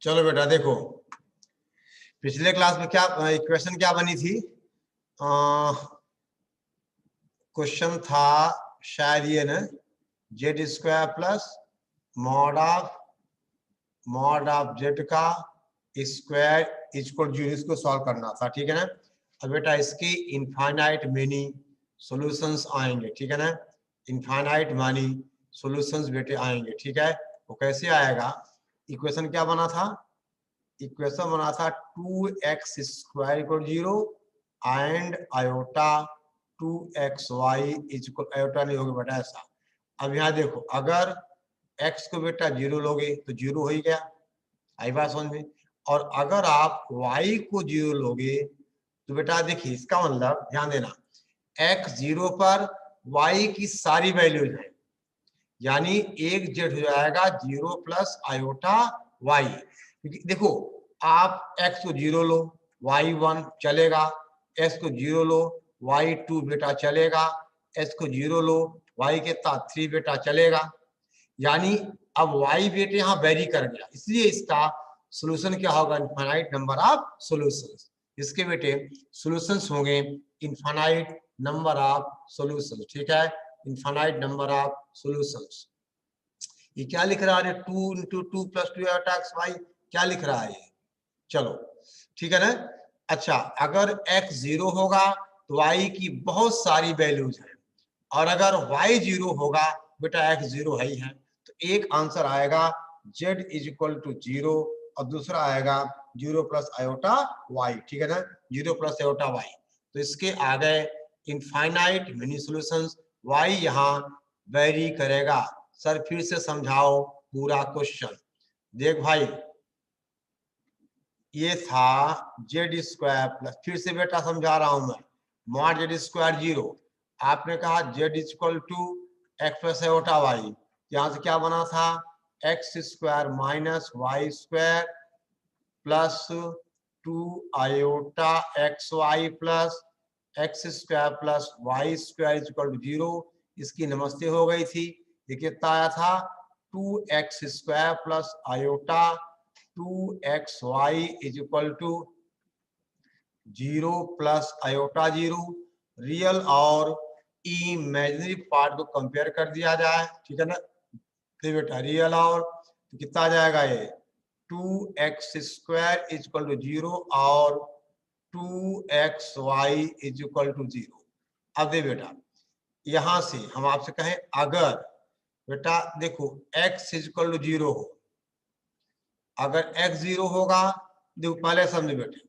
चलो बेटा देखो, पिछले क्लास में क्या इक्वेशन क्या बनी थी? क्वेश्चन था शायद ये ना, Z square plus mod of Z का स्क्वायर इक्वल जीरो, इसको सॉल्व करना था। ठीक है ना? अब बेटा इसकी इनफाइनाइट मेनी सॉल्यूशंस आएंगे। ठीक है ना? इनफाइनाइट मानी सॉल्यूशंस बेटे आएंगे। ठीक है? वो कैसे आएगा? इक्वेशन क्या बना था? इक्वेशन बना था 2x square equal zero and iota 2xy equal, iota नहीं होगा बेटा ऐसा। अब यहाँ देखो, अगर x को बेटा जीरो लोगे तो जीरो हो ही गया, आई बात समझ में। और अगर आप y को जीरो लोगे तो बेटा देखिए, इसका मतलब ध्यान देना, x जीरो पर y की सारी वैल्यूज है, यानी एक जेड हो जाएगा जीरो प्लस आयोटा वाई। देखो, आप x को जीरो लो y1 चलेगा, s को जीरो लो y2 बेटा चलेगा, s को जीरो लो y के साथ 3 बेटा चलेगा। यानी अब y बेटे यहाँ वेरी कर गया, इसलिए इसका सोल्यूशन क्या होगा? Infinite number of solutions. इसके बेटे सॉल्यूशंस होंगे इनफाइनाइट नंबर ऑफ सॉल्यूशंस। ठीक है? Infinite number of solutions. ये क्या लिख रहा है? 2 इंटू 2 प्लस 2 एक्स वाई, क्या लिख रहा है ये? चलो ठीक है ना? अच्छा, अगर x जीरो होगा तो y की बहुत सारी वैल्यूज हैं, और अगर y जीरो होगा बेटा x जीरो है ही है, तो एक आंसर आएगा z is equal to zero, और दूसरा आएगा जीरो प्लस आयोटा y। ठीक है ना? Zero plus iota y। तो इसके आगे इनफाइनाइट मेनी सॉल्यूशंस, y यहाँ वेरी करेगा। सर फिर से समझाओ पूरा क्वेश्चन। देख भाई, ये था जेड स्क्वायर प्लस, फिर से बेटा समझा रहा हूं मैं, मॉड जेड स्क्वायर जीरो। आपने कहा z equal to x plus iota y, यहां से क्या बना था? X square minus y square plus 2 iota x y plus x square plus y square equal to zero. इसकी नमस्ते हो गई थी। ये कितना आया था? 2x square plus iota 2xy is equal to zero plus iota zero. Real और इमेजिनरी पार्ट को कंपेयर कर दिया जाए। ठीक है ना? तो बेटा रियल और तो कितना आ जाएगा ये? 2x square is equal to zero और 2xy is equal to zero. अब दे बेटा, यहां से हम आपसे कहें, अगर बेटा देखो x is equal to zero हो, अगर x जीरो होगा, देखो पहले समझो बेटे,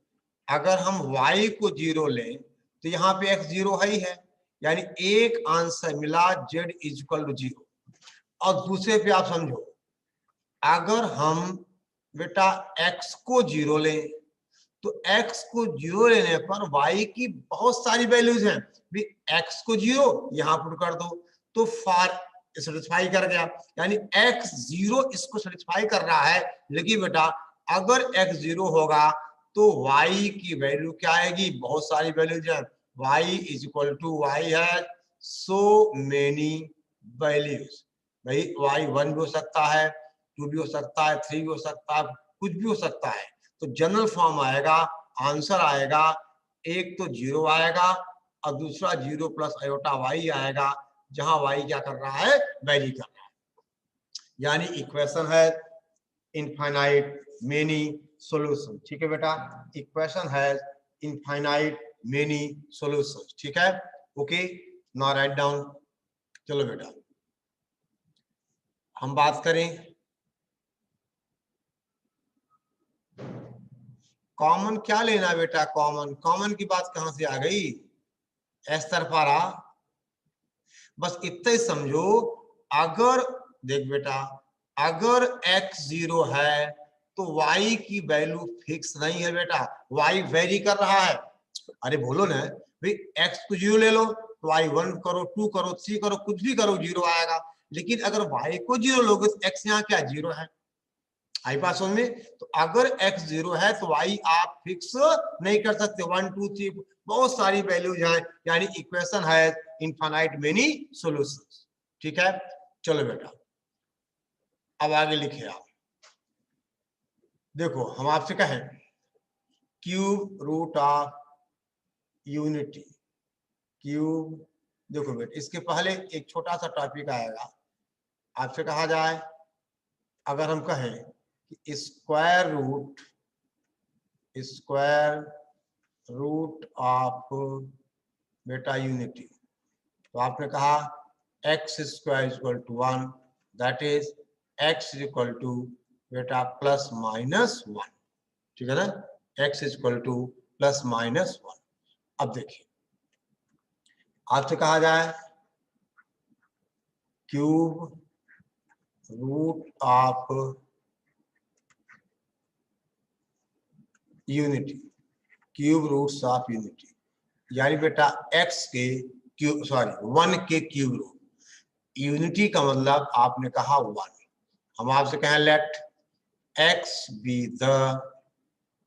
अगर हम y को जीरो लें तो यहाँ पे x जीरो है ही है, यानी एक आंसर मिला z is equal to zero. और दूसरे पे आप समझो, अगर हम बेटा x को जीरो लें तो x को जीरो लेने पर y की बहुत सारी वैल्यूज हैं, भी x को जीरो यहां पुट कर दो तो फार सेटिस्फाई कर गया, यानी x जीरो इसको सेटिस्फाई कर रहा है। लेकिन बेटा अगर x जीरो होगा तो y की वैल्यू क्या आएगी? बहुत सारी वैल्यूज हैं, y is equal to y है सो मेनी वैल्यूज। भाई y 1 भी हो सकता है, 2 भी हो सकता है, 3 भी हो सकता है, कुछ भी हो सकता है। तो जनरल फॉर्म आएगा, आंसर आएगा, एक तो जीरो आएगा और दूसरा जीरो प्लस आयोटा वाई आएगा, जहां वाई क्या कर रहा है? वैरी कर रहा है। यानी इक्वेशन है इनफाइनाइट मेनी सॉल्यूशन। ठीक है बेटा? इक्वेशन है इनफाइनाइट मेनी सॉल्यूशन। ठीक है? Okay, now write down. चलो बेटा हम बात करें कॉमन। क्या लेना बेटा? कॉमन, कॉमन की बात कहां से आ गई? इस तरफ आ रहा। बस इतना ही समझो, अगर देख बेटा, अगर x जीरो है तो y की वैल्यू फिक्स नहीं है बेटा, y वेरी कर रहा है। अरे बोलो ना भाई, x को जीरो ले लो तो y 1 करो, 2 करो, 3 करो, कुछ भी करो जीरो आएगा। लेकिन अगर y को जीरो लोगे तो x यहाँ क्या जीरो है? आई पास में। तो अगर x जीरो है तो y आप फिक्स नहीं कर सकते, 1 2 3 बहुत सारी वैल्यूज हैं, यानी इक्वेशन है इनफाइनाइट मेनी सॉल्यूशंस। ठीक है? चलो बेटा अब आगे लिखे आप। देखो हम आपसे कहें cube root of unity, cube, देखो बेटा इसके पहले एक छोटा सा टॉपिक आएगा। आपसे कहा जाए अगर हम कहें कि स्क्वायर रूट ऑफ बेटा यूनिटी, तो आपने कहा x square equal to 1, that is x equal to बेटा प्लस माइनस 1, ठीक है ना, x equal to plus minus 1। अब देखिए आपसे कहा जाए cube root of unity, cube roots of unity, यानी बेटा एक्स के क्यूब, सॉरी 1 के क्यूब रूट। यूनिटी का मतलब आपने कहा 1। हम आपसे कहें let x be the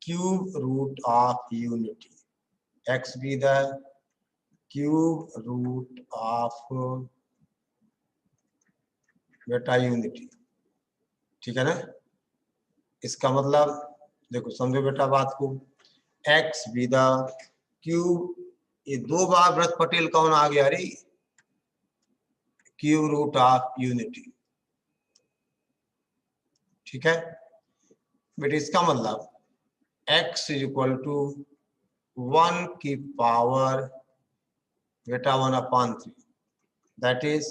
cube root of unity, x be the cube root of बेटा यूनिटी, ठीक है ना। इसका मतलब देखो समझो बेटा बात को, एक्स बी द क्यूब, ये 2 बार व्रत पटेल कौन आ गया रे, क्यूब रूट ऑफ यूनिटी, ठीक है बेटा। इसका मतलब x इज इक्वल टू 1 की पावर बेटा 1/3, that is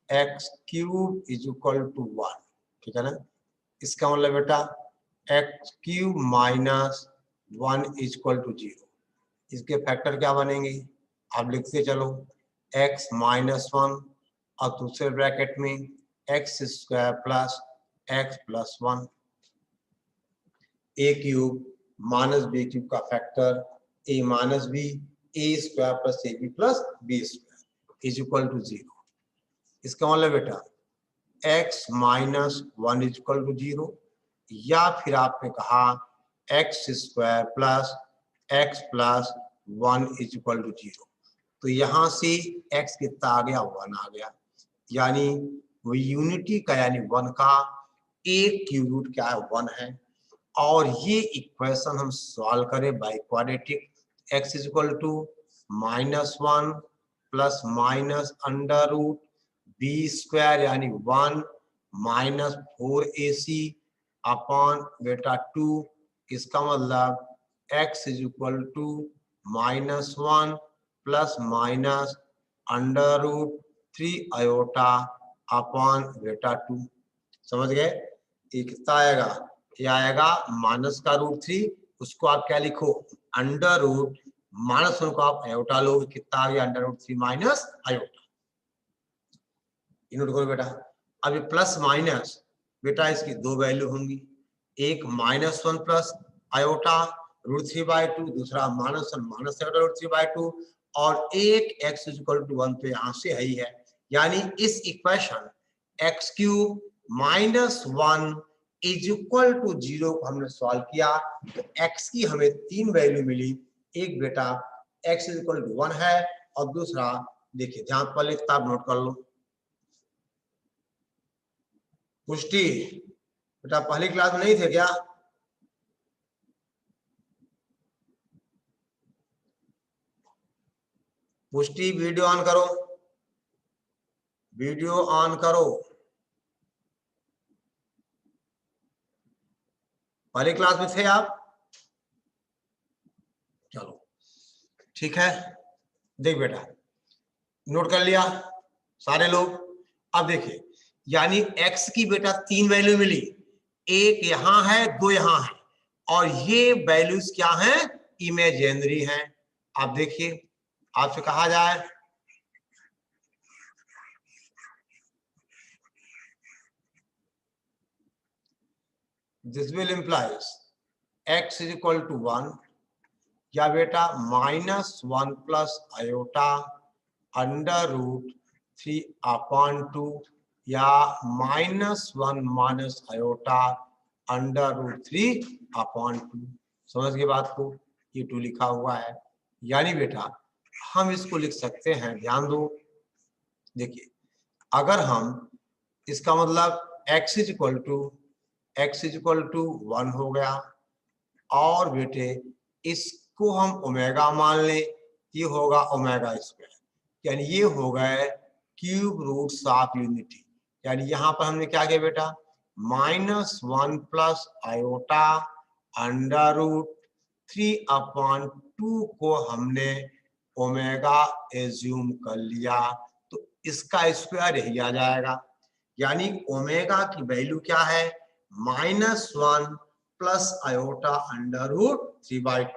x cube is equal to 1, ठीक है ना। इसका मतलब बेटा x cube minus 1 is equal to 0। इसके फैक्टर क्या बनेंगे, आप लिखते चलो x माइनस 1 और दूसरे ब्रैकेट में x square plus x plus 1, a cube minus b cube का factor a minus b, a square plus a b plus b square is equal to 0। इसका मतलब बेटा x minus 1 is equal to 0, या फिर आपने कहा x square plus x plus 1 is equal to 0। तो यहां से x कितना आ गया, 1 आ गया, यानी वो यूनिटी का यानी 1 का एक क्यूब रूट क्या है, 1 है। और ये इक्वेशन हम सॉल्व करें by quadratic, x is equal to -1 plus minus under root b square यानी 1 माइनस 4ac अपॉन बेटा 2। इसका मतलब x is equal to -1 plus minus under root 3 iota upon बेटा 2। समझ गए, ये कितना आएगा, ये आएगा माइनस का रूट 3, उसको आप क्या लिखो अंडर रूट माइनस 1 को आप आयोटा लो, कितना आ गया under root 3 minus iota. Note करो बेटा। अब ये प्लस माइनस बेटा इसकी 2 वैल्यू होंगी, एक -1 प्लस आयोटा रूट 3/2, दूसरा -1 माइनस रूट 3/2, और एक x इक्वल टू 1 तो यहां से है ही है। यानी इस equation x cube minus 1 is equal to 0 को हमने सॉल्व किया तो x की हमें 3 वैल्यू मिली। एक बेटा x इक्वल टू 1 है, और दूसरा देखिए ध्यान पहले किताब नोट कर लो। पुष्टि बेटा पहली क्लास में नहीं थे क्या, पुष्टि वीडियो ऑन करो, वीडियो ऑन करो। पहली क्लास में थे आप, चलो ठीक है। देख बेटा नोट कर लिया सारे लोग। अब देखिए यानी x की बेटा 3 वैल्यू मिली, एक यहां है 2 यहां है, और ये वैल्यूज क्या हैं, इमेजिनरी हैं। आप देखिए आपसे कहा जाए this will implies x is equal to 1, या बेटा -1 प्लस आयोटा अंडर रूट 3/2, या -1 माइनस आयोटा अंडर रूट 3/2। समझ गए बात को, ये 2 लिखा हुआ है। यानी बेटा हम इसको लिख सकते हैं, ध्यान दो, देखिए अगर हम इसका मतलब x is equal to x equal to 1 हो गया। और बेटे इसको हम ओमेगा मान लें, ये होगा ओमेगा स्क्वायर, यानी ये हो गए क्यूब रूट्स ऑफ यूनिटी। यानी यहाँ पर हमने क्या किया बेटा, -1 प्लस आयोटा अंडर रूट 3/2 को हमने ओमेगा एज्यूम कर लिया, तो इसका स्क्वायर यही आ जाएगा। यानी ओमेगा की वैल्यू क्या है, -1 प्लस आयोटा अंडर रूट 3/2।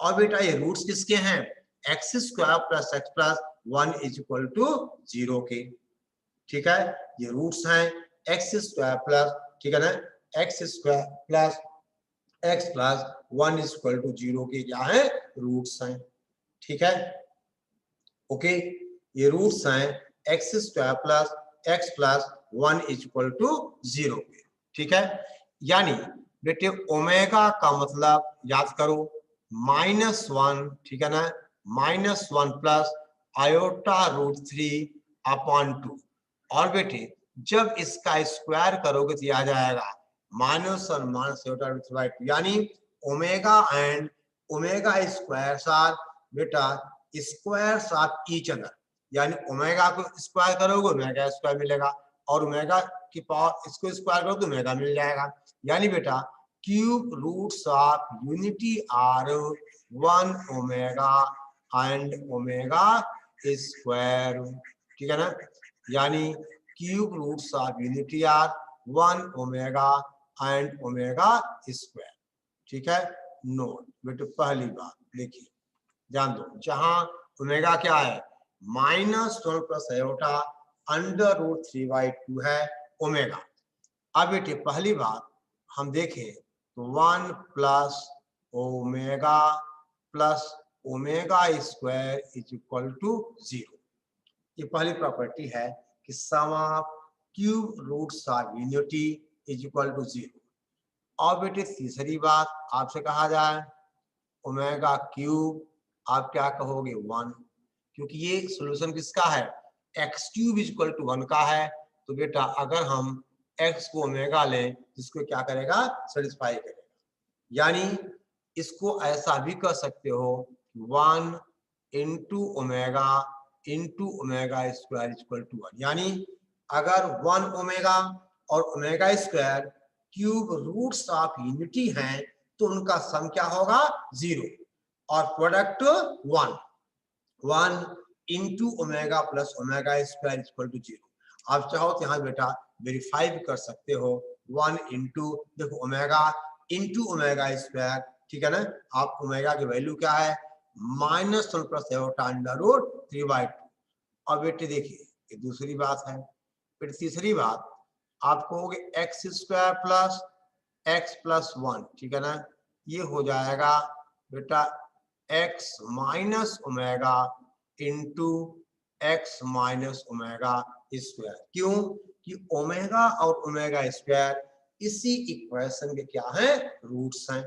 और बेटा ये रूट्स किसके हैं, x square plus x plus 1 is equal to 0 के। ठीक है, ये रूट्स हैं एक्स स्क्वायर प्लस, ठीक है ना, x square plus x plus 1 is equal to 0 के क्या है, रूट्स हैं। ठीक है, ओके, ये रूट्स हैं x square plus x plus 1 is equal to 0 के। ठीक है, यानी बेटे ओमेगा का मतलब याद करो -1, ठीक है ना, -1 प्लस आयोटा रूट 3/2। और बेटे जब इसका स्क्वायर करोगे तो आ जाएगा -1 माइनस आयोटा रूट 3/2, यानी omega and omega square are बेटा स्क्वायर्स ऑफ ईच अदर। यानी ओमेगा को स्क्वायर करोगे ओमेगा स्क्वायर मिलेगा, और ओमेगा की पावर इसको स्क्वायर करो तो ओमेगा मिल जाएगा। यानी बेटा cube roots of unity are 1 omega and omega square. ठीक है ना, यानी cube roots of unity are 1 omega and omega square. ठीक है, नोट बेटे पहली बात देखिए, ध्यान दो, जहां ओमेगा क्या है, -1 प्लस आयोटा अंडर रूट 3/2 है ओमेगा। अब बेटे पहली बात हम देखें तो 1 plus omega plus omega square is equal to 0। ये पहली प्रॉपर्टी है कि sum of cube roots of unity is equal to 0। और बेटे तीसरी बात आपसे कहा जाए ओमेगा क्यूब, आप क्या कहोगे 1, क्योंकि ये सॉल्यूशन किसका है, एक्स क्यूब इक्वल टू 1 का है। तो बेटा अगर हम x को ओमेगा लें जिसको क्या करेगा, सेटिस्फाई करेगा। यानी इसको ऐसा भी कर सकते हो 1 into omega square equal to 1। यानी अगर 1 ओमेगा और omega square cube roots of unity हैं तो उनका सम क्या होगा, 0, और product 1 into omega plus omega square equal to 0। आप चाहो तो यहाँ बेटा वेरीफाई भी कर सकते हो 1 इंटू, देखो ओमेगा इंटू ओमेगा स्क्वायर, ठीक है ना, आप ओमेगा की वैल्यू क्या है, -1 प्लस आयोटा अंडर रूट 3/2। और बेटे देखिए ये दूसरी बात है। फिर तीसरी बात आप कहोगे x square plus x plus 1, ठीक है ना, ये हो जाएगा बेटा x minus omega into x minus omega square. क्यों कि ओमेगा और ओमेगा स्क्वायर इसी इक्वेशन के क्या है, रूट्स हैं।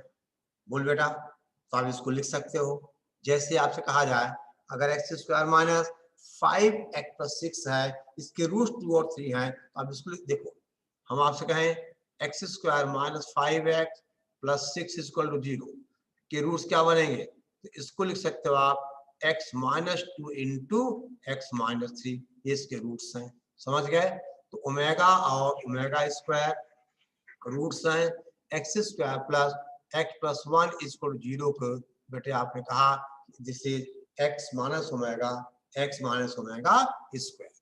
बोल बेटा, तो आप इसको लिख सकते हो, जैसे आपसे कहा जाए अगर x square minus 5x plus 6 है, इसके रूट 2 और 3 हैं, तो आप इसको देखो, हम आपसे कहें x square minus 5x plus 6 equal to 0 के रूट्स क्या बनेंगे, तो इसको लिख सकते हो आप x minus 2 into x minus 3, ये इसके रूट्स हैं। समझ गए, तो ओमेगा और ओमेगा स्क्वायर रूट्स हैं x square plus x plus 1 equal to 0 को बेटे आपने कहा जिसे एक्स माइनस ओमेगा स्क्वायर।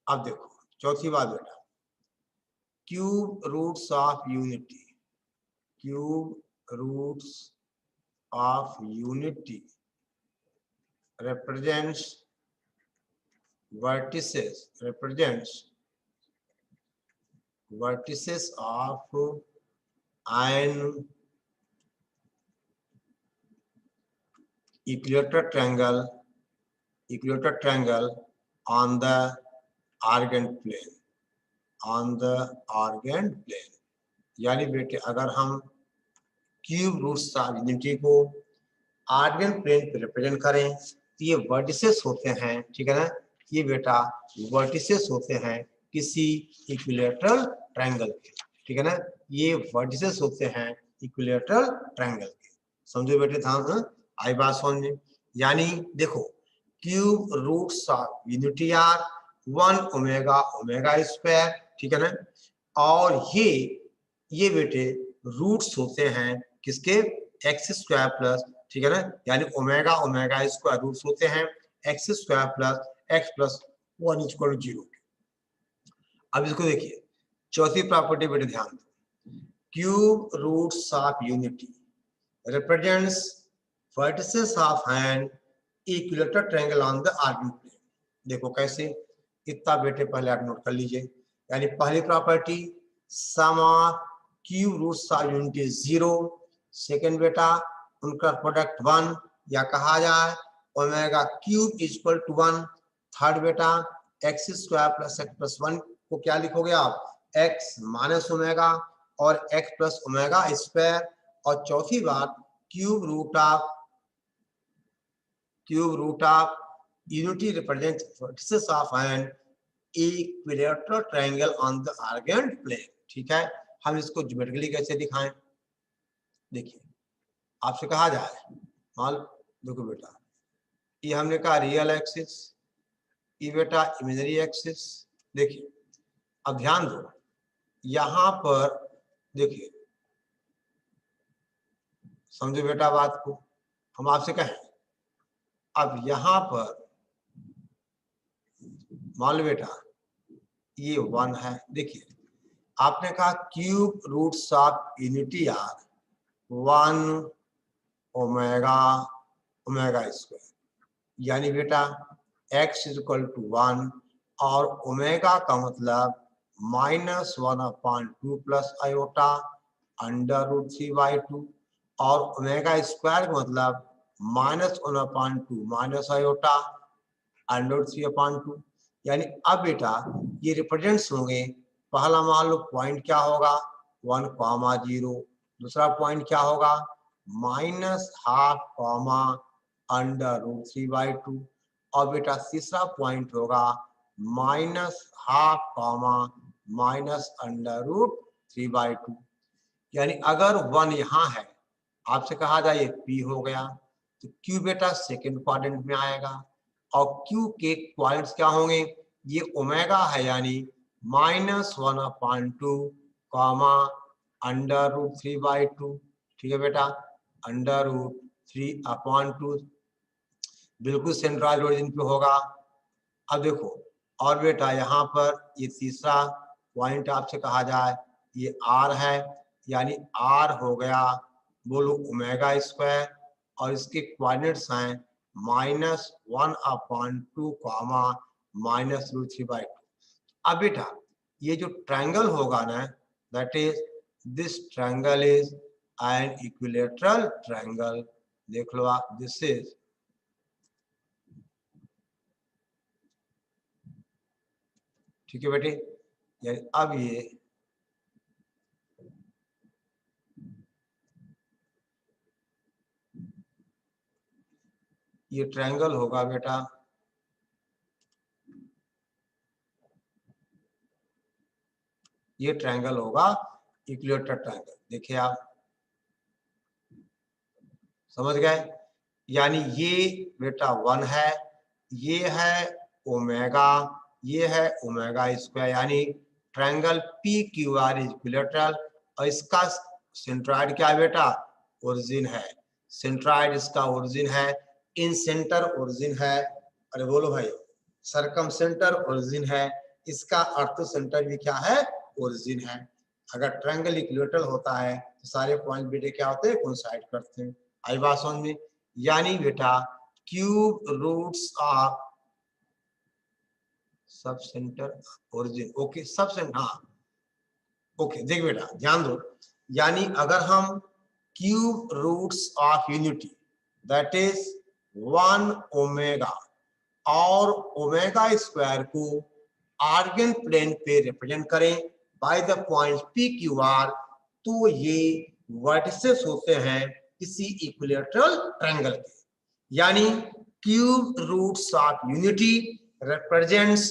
अब देखो चौथी बात बेटा, cube roots of unity, cube roots of unity represents vertices of an equilateral triangle on the argand plane, यानी बेटे अगर हम क्यूब रूट्स ऑफ यूनिटी को आर्गन प्लेन पे रिप्रेजेंट करें तो ये वर्टिसेस होते हैं, ठीक है ना, ये बेटा वर्टिसेस होते हैं किसी इक्विलेटरल ट्रायंगल के। ठीक है ना। ये वर्टिसेस होते हैं इक्विलैटरल ट्रायंगल के। समझो बेटे ध्यान, आई बात समझ में। यानी देखो cube roots of unity are 1 omega omega square, ठीक है ना। और ये बेटे रूट्स होते हैं किसके, एक्स स्क्वायर प्लस, ठीक है ना, यानी ओमेगा ओमेगा स्क्वायर रूट्स होते हैं x square plus x plus 1 equal 0। अब इसको देखिए चौथी प्रॉपर्टी बेटे ध्यान दो, cube roots of unity represents vertices of an equilateral triangle on the Argand plane. देखो कैसे, इतना बेटे पहले आप नोट कर लीजिए। यानी पहली property sum of cube roots of unity 0, second बेटा उनका प्रोडक्ट 1 या कहा जाए omega cube equal to 1, third बेटा x square plus x plus 1 को क्या लिखोगे आप, एक्स माइनस ओमेगा और एक्स प्लस ओमेगा स्क्वायर, और चौथी बात cube root of unity represent vertices of an equilateral triangle on the Argand plane. ठीक है, हम इसको ज्योमेट्रिकली कैसे दिखाएं, देखिए आपसे कहा जाए मान देखो बेटा ये हमने कहा रियल एक्सिस, ये बेटा इमेजिनरी एक्सिस। देखिए अब ध्यान दो यहां पर, देखिए समझो बेटा बात को, हम आपसे कहें अब यहां पर मान लो बेटा ये 1 है। देखिए आपने कहा cube roots of unity are 1 omega omega square, यानी बेटा x इक्वल टू 1 और ओमेगा का मतलब -1/2 प्लस आयोटा अंडर रूट 3/2 और ओमेगा स्क्वायर का मतलब -1/2 माइनस आयोटा अंडर रूट 3/2। यानी अब बेटा ये रिप्रेजेंट्स होंगे, पहला मान लो पॉइंट क्या होगा 1,0, दूसरा पॉइंट क्या होगा -½ अंडर रूट 3/2 और बेटा तीसरा पॉइंट होगा -½ माइनस अंडर रूट 3/2। यानी अगर 1 यहाँ है, आपसे कहा जाए ये P हो गया, तो Q बेटा सेकंड क्वाड्रेंट में आएगा और Q के पॉइंट्स क्या होंगे, ये ओमेगा है यानी -1/2 अंडर रूट 3/2। ठीक है बेटा, अंडर रूट 3/2 बिल्कुल सेंट्रल ओरिजिन पे होगा। अब देखो और बेटा यहाँ पर ये तीसरा पॉइंट आपसे कहा जाए ये R है, यानी R हो गया बोलो ओमेगा स्क्वायर और इसके कोऑर्डिनेट्स हैं -1/2 -√3/2। अब बेटा ये जो ट्रायंगल होगा ना, that is this triangle is an equilateral triangle. देख लो आप, दिस इज ठीक है बेटे। यानी अब ये ट्रायंगल होगा बेटा, ये ट्रायंगल होगा इक्विलैटरल ट्रायंगल। देखिए आप समझ गए, यानी ये बेटा 1 है, ये है ओमेगा, ये है ओमेगा स्क्वायर, यानी triangle P Q are equilateral और इसका सेंट्रॉइड क्या है बेटा, ओरिजिन है। सेंट्रॉइड इसका ओरिजिन है, इन सेंटर ओरिजिन है, अरे बोलो भाई सरकम सेंटर ओरिजिन है, इसका अर्थ सेंटर भी क्या है, ओरिजिन है। अगर ट्रायंगल इक्विलैटरल होता है तो सारे पॉइंट बेटे क्या होते हैं, कोइंसाइड करते हैं। आई बात समझ में। यानी बेटा क्यूब रूट्स ऑफ सब सेंटर ओरिजिन, ओके सब सेंटर, हाँ ओके देख बेटा ध्यान दो, यानी अगर हम cube roots of unity that is 1 omega और ओमेगा स्क्वायर को आर्गन प्लेन पे रिप्रेजेंट करें by the point P Q R, तो ये वर्टिसेस होते हैं किसी इक्विलैटरल ट्रायंगल के। यानी cube roots of unity represents,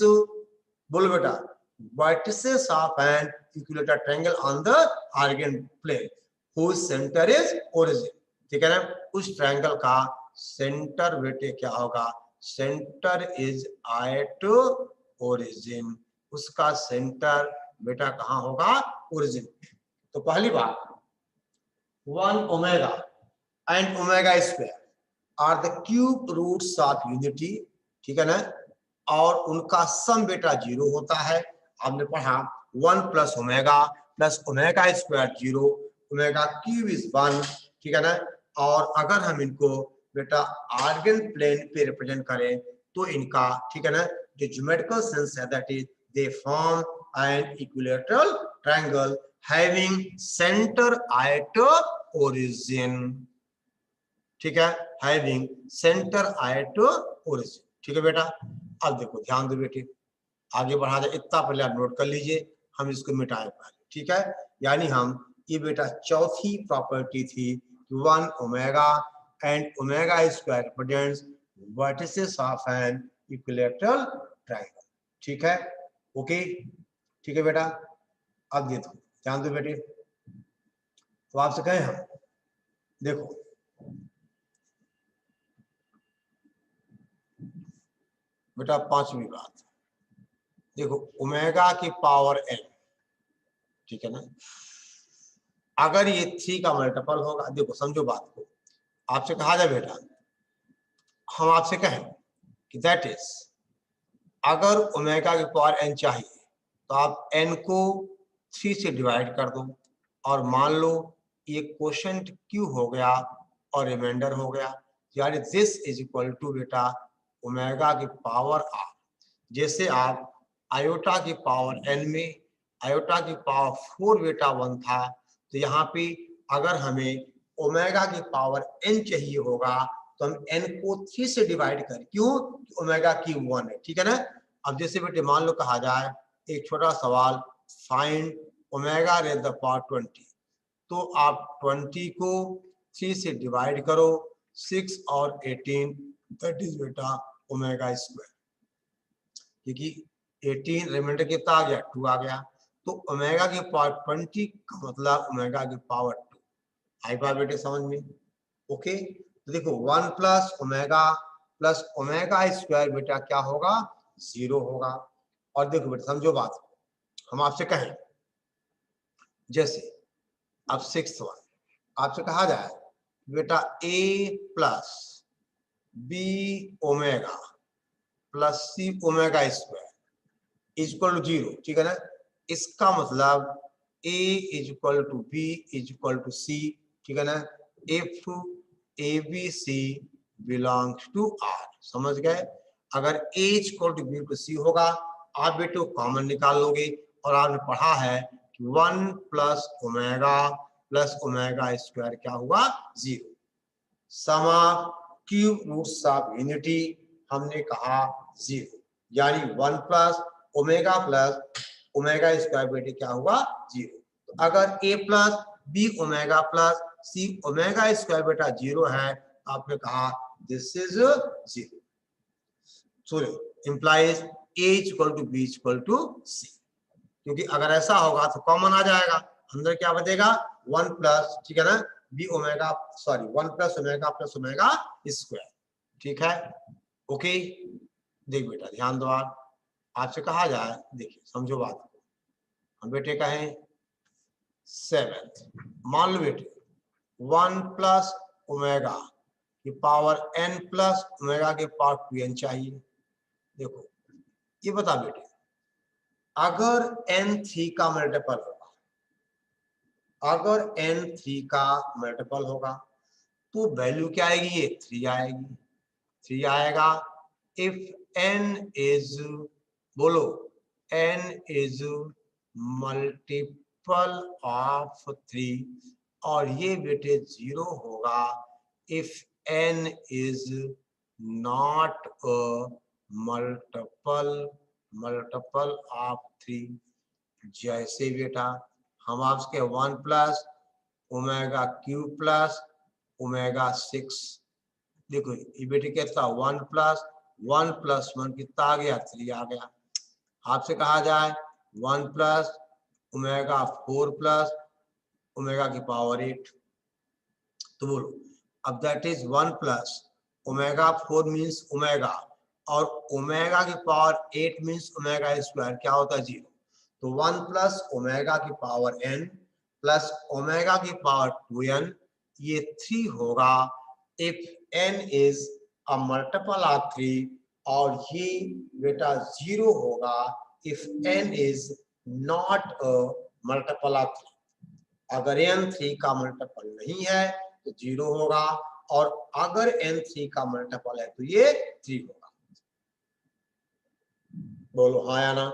बोलो बेटा vertices of an equilateral triangle on the origin plane whose center is origin। ठीक है ना, उस ट्रायंगल का सेंटर बेटे क्या होगा, सेंटर इज एट ओरिजिन, उसका सेंटर बेटा कहाँ होगा, ओरिजिन। तो पहली बात 1 omega and omega square are the cube roots of unity. ठीक है ना, और उनका सम बेटा 0 होता है। हमने पढ़ा 1 plus omega square 0, omega cube is 1। ठीक है ना, और अगर हम इनको बेटा आर्गन प्लेन पे रिप्रेजेंट करें तो इनका, ठीक है ना, जो ज्योमेट्रिकल सेंस है that is they form an equilateral triangle having centre at origin. ठीक है, हैविंग सेंटर एट ओरिजिन। ठीक है बेटा, अब देखो ध्यान दो बेटे, आगे बढ़ा जाए, इतना पहले आप नोट कर लीजिए, हम इसको मिटाए पहले। ठीक है, यानी हम ये बेटा चौथी प्रॉपर्टी थी 1 omega and omega square represents vertices of an equilateral triangle. ठीक है, ओके, ठीक है बेटा। अब देखो ध्यान दो बेटे, तो आपसे कहें हम, देखो बेटा पांचवी बात, देखो ओमेगा की पावर n, ठीक है ना, अगर ये 3 का मल्टीपल होगा, देखो समझो बात को, आपसे कहा जाए बेटा, हम आपसे कहें कि दैट इज अगर ओमेगा की पावर n चाहिए तो आप n को 3 से डिवाइड कर दो, और मान लो ये क्वोशंट q हो गया और रिमाइंडर हो गया, यानी दिस इज इक्वल टू बेटा ओमेगा की पावर r। जैसे आप आयोटा की पावर n में आयोटा की पावर 4 बेटा 1 था, तो यहाँ पे अगर हमें ओमेगा की पावर n चाहिए होगा तो हम n को 3 से डिवाइड करें, क्यों, ओमेगा की 1 है। ठीक है ना, अब जैसे बेटे मान लो कहा जाए एक छोटा सवाल, find omega raise the power 20, तो आप 20 को 3 से डिवाइड करो, 6 और 18 दैट इज बेटा ओमेगा स्क्वायर, क्योंकि 18 रिमाइंडर कितना आ गया, 2 आ गया, तो ओमेगा की पावर 20 का मतलब ओमेगा की पावर 2। आई बात बेटे समझ में, ओके। तो देखो 1 प्लस ओमेगा स्क्वायर बेटा क्या होगा, 0 होगा। और देखो बेटा समझो बात, हम आपसे कहें जैसे अब 6th वन, आपसे कहा जाए बेटा a plus b omega plus c omega square equal to 0। ठीक है ना, इसका मतलब a is equal to b is equal to c. ठीक है ना, if a b c belongs to R, समझ गए। अगर a is equal to b to c होगा, आप बेटे कॉमन निकाल लोगे, और आपने पढ़ा है कि 1 प्लस ओमेगा स्क्वायर क्या हुआ, 0। Sum of cube roots of unity हमने कहा 0, यानी 1 प्लस ओमेगा स्क्वायर बेटे क्या हुआ, 0। तो अगर a plus b omega plus c omega square बेटा 0 है, आपने कहा this is 0, so implies a equal to b equal to c, क्योंकि अगर ऐसा होगा तो कॉमन आ जाएगा, अंदर क्या बचेगा 1 प्लस, ठीक है ना, b omega, sorry 1 plus omega square. ठीक है, ओके। देख बेटा ध्यान दो, आपसे कहा जाए, देखिए समझो बात को, हम बेटे कहें 7th, मान लो बेटे 1 प्लस ओमेगा की पावर n प्लस ओमेगा के पावर 2n चाहिए। देखो ये बता बेटे, अगर n 3 का मल्टीपल होगा, अगर n 3 का मल्टीपल होगा तो वैल्यू क्या आएगी, ये 3 आएगी, 3 आएगा। इफ n इज, बोलो n इज मल्टीपल ऑफ 3, और ये बेटे 0 होगा if n is not a multiple of 3। जैसे बेटा हम आपके 1 plus omega cube plus omega 6, देखो ये बेटे कितना 1 प्लस 1 कितना आ गया, 3 आ गया। आपसे कहा जाए 1 प्लस ओमेगा 4 प्लस ओमेगा की पावर 8। तो बोलो अब that is 1 plus omega 4 means omega और ओमेगा की पावर 8 मीन्स ओमेगा स्क्वायर क्या होता है 0। तो 1 प्लस ओमेगा की पावर n प्लस ओमेगा की पावर 2n ये 3 होगा if n is a multiple of 3 और ये बेटा 0 होगा if n is not a multiple of 3। अगर n 3 का मल्टीपल नहीं है तो 0 होगा और अगर n 3 का मल्टीपल है तो ये 3 होगा। बोलो हाँ या ना,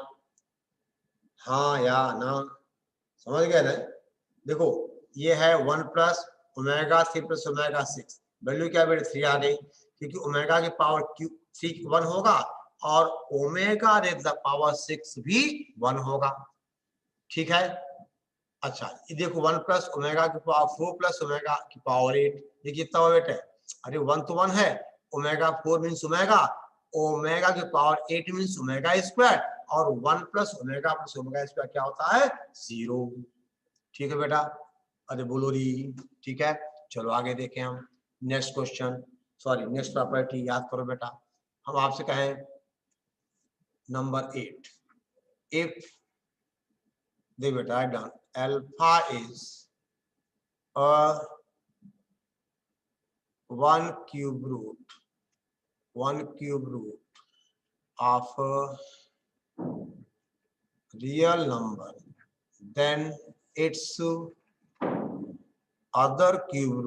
हाँ या ना, समझ गए ना। देखो ये है 1 plus omega 3 plus omega 6 value क्या बेटे 3 आ गई क्योंकि ओमेगा की पावर क्यू 3 1 होगा और ओमेगा रेज द पावर 6 भी 1 होगा। ठीक है अच्छा ये देखो 1 प्लस ओमेगा की पावर 4 प्लस ओमेगा की पावर 8 ये कितना हुआ बेटे, अरे 1 तो 1 है, ओमेगा 4 मीन्स ओमेगा, ओमेगा की पावर 8 मीन्स ओमेगा स्क्वायर और 1 प्लस ओमेगा स्क्वायर क्या होता है 0। ठीक है बेटा, अरे बोलो री, ठीक है चलो आगे देखें हम next question, sorry next property याद करो बेटा। हम आपसे कहें नंबर 8 इफ दे बेटा done alpha is a 1 cube root of a real number, then its other cube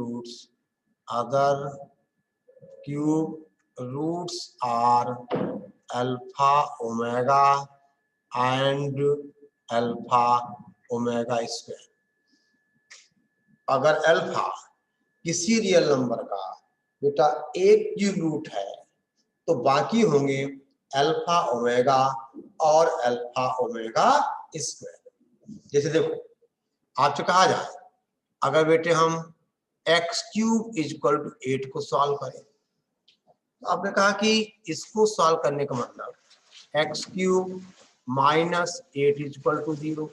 roots are alpha omega and alpha omega square। अगर अल्फा किसी real number का बेटा एक क्यूब रूट है तो बाकी होंगे अल्फा ओमेगा और अल्फा ओमेगा स्क्वायर। जैसे देखो आपसे कहा जाए अगर बेटे हम x क्यूब इक्वल टू 8 को सॉल्व करें तो आपने कहा कि इसको सॉल्व करने का मतलब x cube minus 8 equal to 0।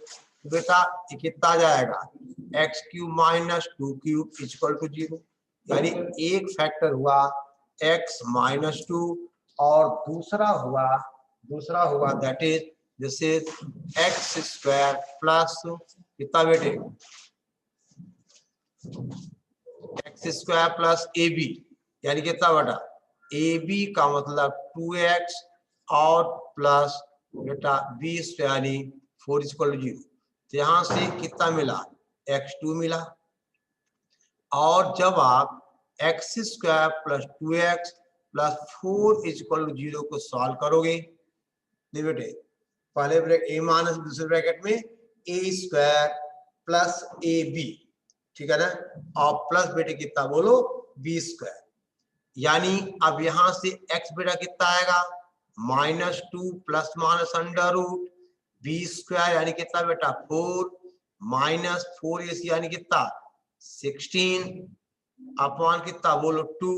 बेटा ये कितना आ जाएगा x cube minus 2 cube equal to 0, यानी एक फैक्टर हुआ x माइनस 2 और दूसरा हुआ that is this is x square plus कितना बेटे x square plus a b, यानी कितना बेटा ए बी का मतलब 2x और प्लस बेटा बी स्क्वायर यानी 4 इक्वल टू 0। तो यहां से कितना मिला x2 मिला और जब आप x square plus 2x plus 4 equal to 0 को सॉल्व करोगे बेटे पहले ब्रैकेट ए माइनस दूसरे ब्रैकेट में a square plus a b, ठीक है ना, और प्लस बेटे कितना बोलो बी स्क्वायर, यानी अब यहां से x बेटा कितना आएगा -2 plus minus under root b square यानी कितना बेटा 4 माइनस 4ac यानी कितना 16 अपॉन कितना बोलो 2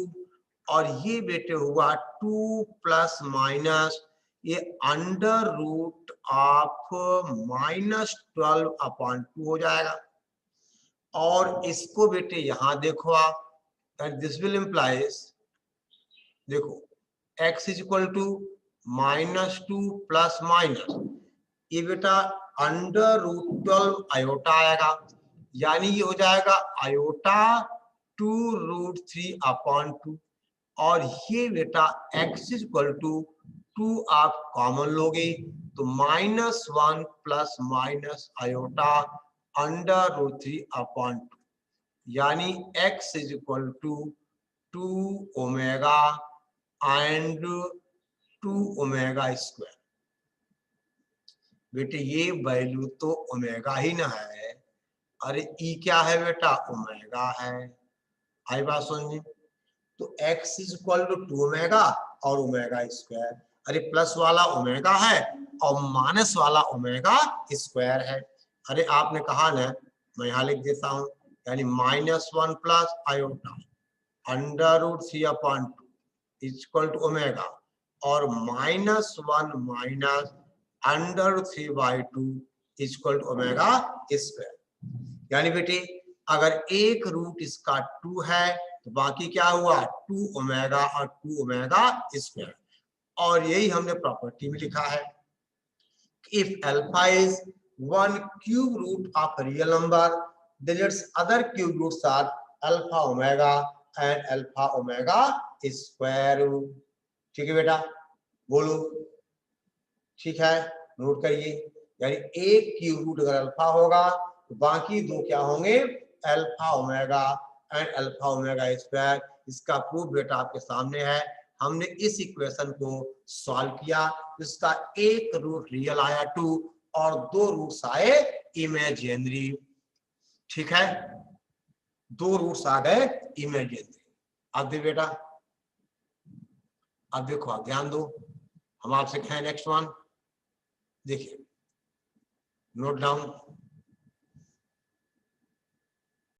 और ये बेटे हुआ 2 प्लस माइनस ये अंडर रूट ऑफ -12 अपॉन 2 हो जाएगा। और इसको बेटे यहां देखो आप दिस विल इम्प्लाइज देखो x is equal to -2 plus minus ये बेटा अंडर रूट 12 आयोटा आएगा, यानी ये हो जाएगा आयोटा 2 रूट 3 अपॉन 2 और ये बेटा x इज इक्वल टू 2 आप कॉमन लोगे तो -1 plus minus iota under root 3 upon 2 यानी x is equal to 2 omega and 2 omega square. बेटे ये वैल्यू तो ओमेगा ही ना है, अरे ई क्या है बेटा ओमेगा है, आई बात समझे। तो x is equal to 2 omega और ओमेगा स्क्वायर, अरे प्लस वाला ओमेगा है और माइनस वाला ओमेगा स्क्वायर है। अरे आपने कहा ना मैं यहाँ लिख देता हूँ यानी -1 plus iota under root 3 upon 2 equal to omega और -1 minus √3/2 equal to omega square. यानी बेटे अगर एक रूट इसका 2 है तो बाकी क्या हुआ 2 ओमेगा और 2 ओमेगा स्क्वायर। और यही हमने प्रॉपर्टी में लिखा है, if alpha is 1 cube root of real number then its other cube roots are alpha omega and alpha omega square root। ठीक है बेटा, बोलो ठीक है, नोट करिए। यानी एक क्यूब रूट अगर अल्फा होगा तो बाकी दो क्या होंगे alpha omega and alpha omega square. इसका प्रूफ बेटा आपके सामने है। हमने इस इक्वेशन को सॉल्व किया, इसका एक रूट रियल आया 2 और दो रूट्स आए इमेजिनरी। ठीक है, दो रूट्स आ गए इमेजिनरी। अब देखो बेटा, अब देखो आप ध्यान दो, हम आपसे कहें नेक्स्ट वन, देखिए नोट डाउन।